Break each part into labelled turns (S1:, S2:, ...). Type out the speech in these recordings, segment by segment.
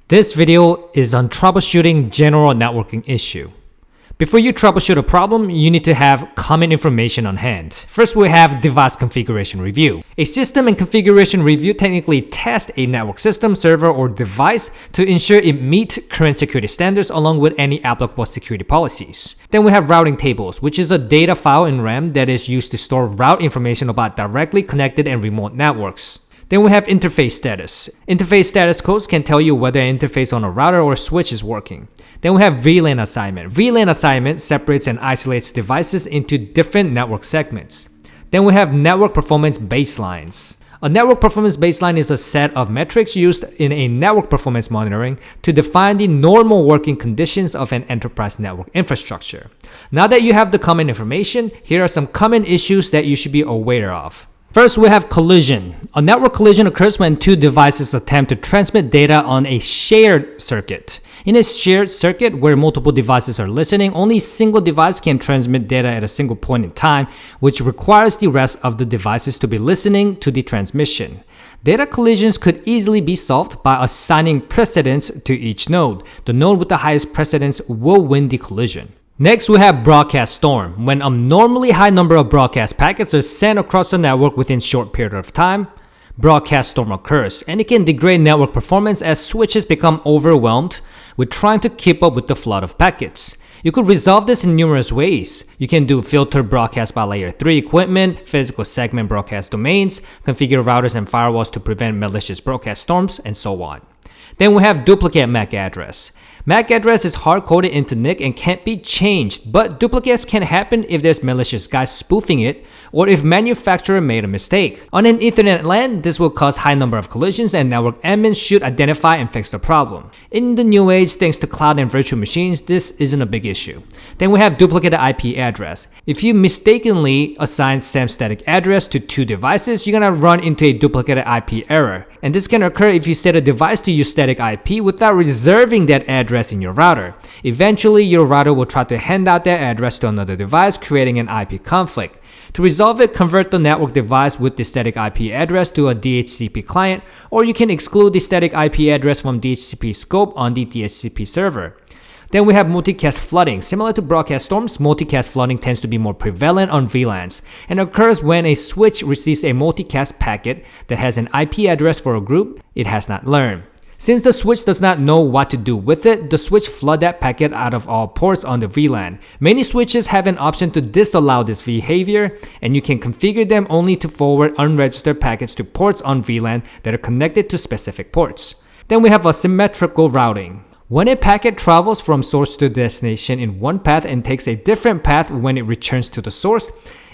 S1: This video is on troubleshooting general networking issue. Before you troubleshoot a problem, you need to have common information on hand. First, we have device configuration review. A system and configuration review technically tests a network system, server, or device to ensure it meets current security standards along with any applicable security policies. Then we have routing tables, which is a data file in RAM that is used to store route information about directly connected and remote networks. Then we have interface status. Interface status codes can tell you whether an interface on a router or switch is working. Then we have VLAN assignment. VLAN assignment separates and isolates devices into different network segments. Then we have network performance baselines. A network performance baseline is a set of metrics used in a network performance monitoring to define the normal working conditions of an enterprise network infrastructure. Now that you have the common information, here are some common issues that you should be aware of. First, we have collision. A network collision occurs when two devices attempt to transmit data on a shared circuit. In a shared circuit where multiple devices are listening, only a single device can transmit data at a single point in time, which requires the rest of the devices to be listening to the transmission. Data collisions could easily be solved by assigning precedence to each node. The node with the highest precedence will win the collision. Next, we have broadcast storm. When abnormally high number of broadcast packets are sent across the network within a short period of time, broadcast storm occurs, and it can degrade network performance as switches become overwhelmed with trying to keep up with the flood of packets. You could resolve this in numerous ways. You can do filtered broadcast by layer 3 equipment, physical segment broadcast domains, configure routers and firewalls to prevent malicious broadcast storms, and so on. Then we have duplicate MAC address. MAC address is hard-coded into NIC and can't be changed, but duplicates can happen if there's malicious guys spoofing it or if manufacturer made a mistake. On an Ethernet LAN, this will cause high number of collisions and network admins should identify and fix the problem. In the new age, thanks to cloud and virtual machines, this isn't a big issue. Then we have duplicate IP address. If you mistakenly assign same static address to two devices, you're gonna run into a duplicate IP error. And this can occur if you set a device to use static IP without reserving that address in your router. Eventually, your router will try to hand out that address to another device, creating an IP conflict. To resolve it, convert the network device with the static IP address to a DHCP client, or you can exclude the static IP address from DHCP scope on the DHCP server. Then we have multicast flooding. Similar to broadcast storms, multicast flooding tends to be more prevalent on VLANs and occurs when a switch receives a multicast packet that has an IP address for a group it has not learned. Since the switch does not know what to do with it, the switch flood that packet out of all ports on the VLAN. Many switches have an option to disallow this behavior, and you can configure them only to forward unregistered packets to ports on VLAN that are connected to specific ports. Then we have asymmetrical routing. When a packet travels from source to destination in one path and takes a different path when it returns to the source,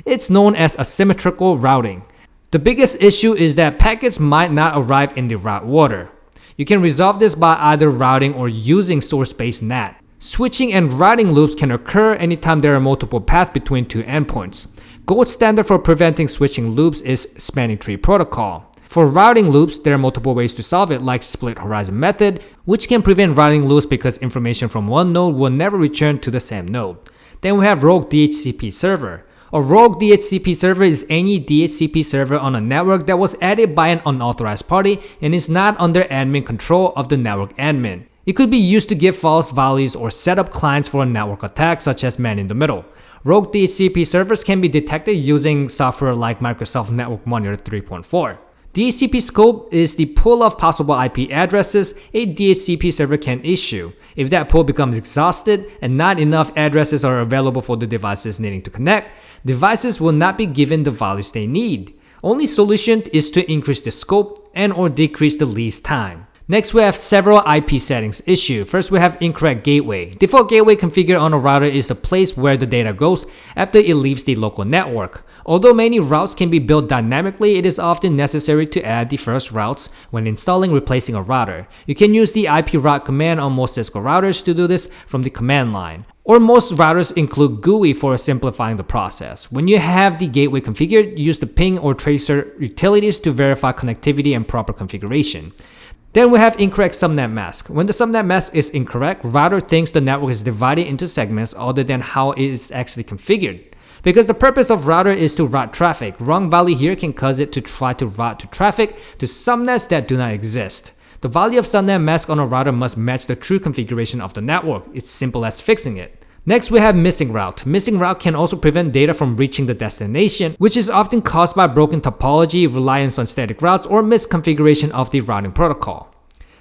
S1: it's known as asymmetrical routing. The biggest issue is that packets might not arrive in the route order. You can resolve this by either routing or using source-based NAT. Switching and routing loops can occur anytime there are multiple paths between two endpoints. Gold standard for preventing switching loops is spanning tree protocol. For routing loops, there are multiple ways to solve it, like split horizon method, which can prevent routing loops because information from one node will never return to the same node. Then we have rogue DHCP server. A rogue DHCP server is any DHCP server on a network that was added by an unauthorized party and is not under admin control of the network admin. It could be used to give false values or set up clients for a network attack such as man in the middle. Rogue DHCP servers can be detected using software like Microsoft Network Monitor 3.4. DHCP scope is the pool of possible IP addresses a DHCP server can issue. If that pool becomes exhausted and not enough addresses are available for the devices needing to connect, devices will not be given the values they need. Only solution is to increase the scope and or decrease the lease time. Next, we have several IP settings issue. First, we have incorrect gateway. Default gateway configured on a router is the place where the data goes after it leaves the local network. Although many routes can be built dynamically, it is often necessary to add the first routes when installing replacing a router. You can use the IP route command on most Cisco routers to do this from the command line. Or most routers include GUI for simplifying the process. When you have the gateway configured, use the ping or tracer utilities to verify connectivity and proper configuration. Then we have incorrect subnet mask. When the subnet mask is incorrect, router thinks the network is divided into segments other than how it is actually configured. Because the purpose of router is to route traffic, wrong value here can cause it to try to route to traffic to subnets that do not exist. The value of subnet mask on a router must match the true configuration of the network. It's simple as fixing it. Next, we have missing route. Missing route can also prevent data from reaching the destination, which is often caused by broken topology, reliance on static routes, or misconfiguration of the routing protocol.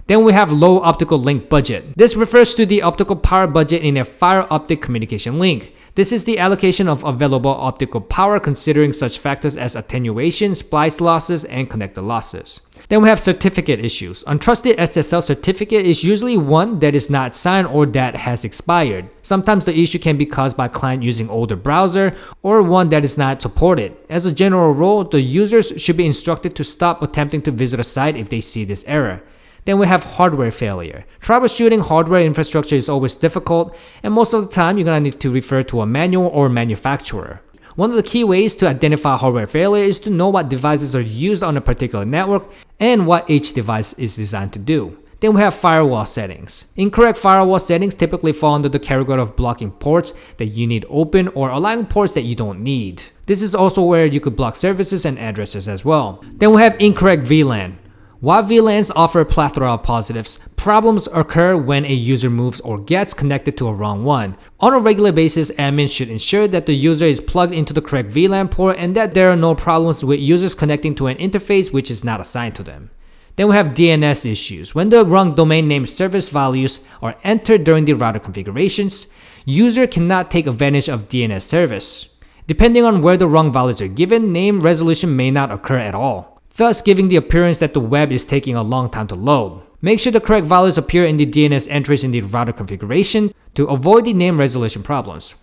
S1: Then we have low optical link budget. This refers to the optical power budget in a fiber optic communication link. This is the allocation of available optical power considering such factors as attenuation, splice losses, and connector losses. Then we have certificate issues. Untrusted SSL certificate is usually one that is not signed or that has expired. Sometimes the issue can be caused by client using older browser or one that is not supported. As a general rule, the users should be instructed to stop attempting to visit a site if they see this error. Then we have hardware failure. Troubleshooting hardware infrastructure is always difficult, and most of the time you're gonna need to refer to a manual or manufacturer. One of the key ways to identify hardware failure is to know what devices are used on a particular network and what each device is designed to do. Then we have firewall settings. Incorrect firewall settings typically fall under the category of blocking ports that you need open or allowing ports that you don't need. This is also where you could block services and addresses as well. Then we have incorrect VLAN. While VLANs offer a plethora of positives, problems occur when a user moves or gets connected to a wrong one. On a regular basis, admins should ensure that the user is plugged into the correct VLAN port and that there are no problems with users connecting to an interface which is not assigned to them. Then we have DNS issues. When the wrong domain name service values are entered during the router configurations, user cannot take advantage of DNS service. Depending on where the wrong values are given, name resolution may not occur at all, thus giving the appearance that the web is taking a long time to load. Make sure the correct values appear in the DNS entries in the router configuration to avoid the name resolution problems.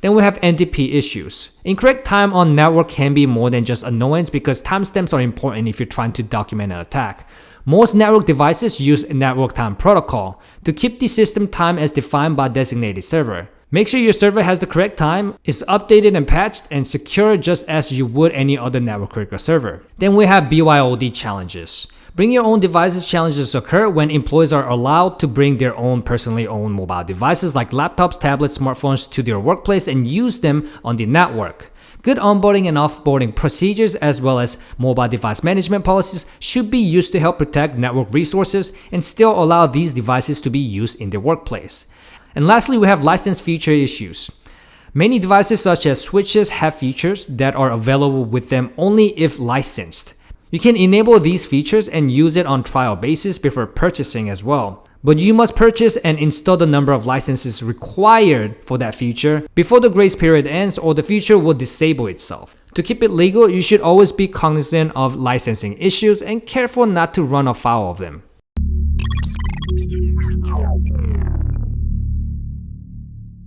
S1: Then we have NTP issues. Incorrect time on network can be more than just annoyance because timestamps are important if you're trying to document an attack. Most network devices use network time protocol to keep the system time as defined by designated server. Make sure your server has the correct time, is updated and patched, and secure just as you would any other network critical server. Then we have BYOD challenges. Bring your own devices challenges occur when employees are allowed to bring their own personally owned mobile devices like laptops, tablets, smartphones to their workplace and use them on the network. Good onboarding and offboarding procedures as well as mobile device management policies should be used to help protect network resources and still allow these devices to be used in their workplace. And lastly, we have license feature issues. Many devices such as switches have features that are available with them only if licensed. You can enable these features and use it on trial basis before purchasing as well. But you must purchase and install the number of licenses required for that feature before the grace period ends or the feature will disable itself. To keep it legal, you should always be cognizant of licensing issues and careful not to run afoul of them.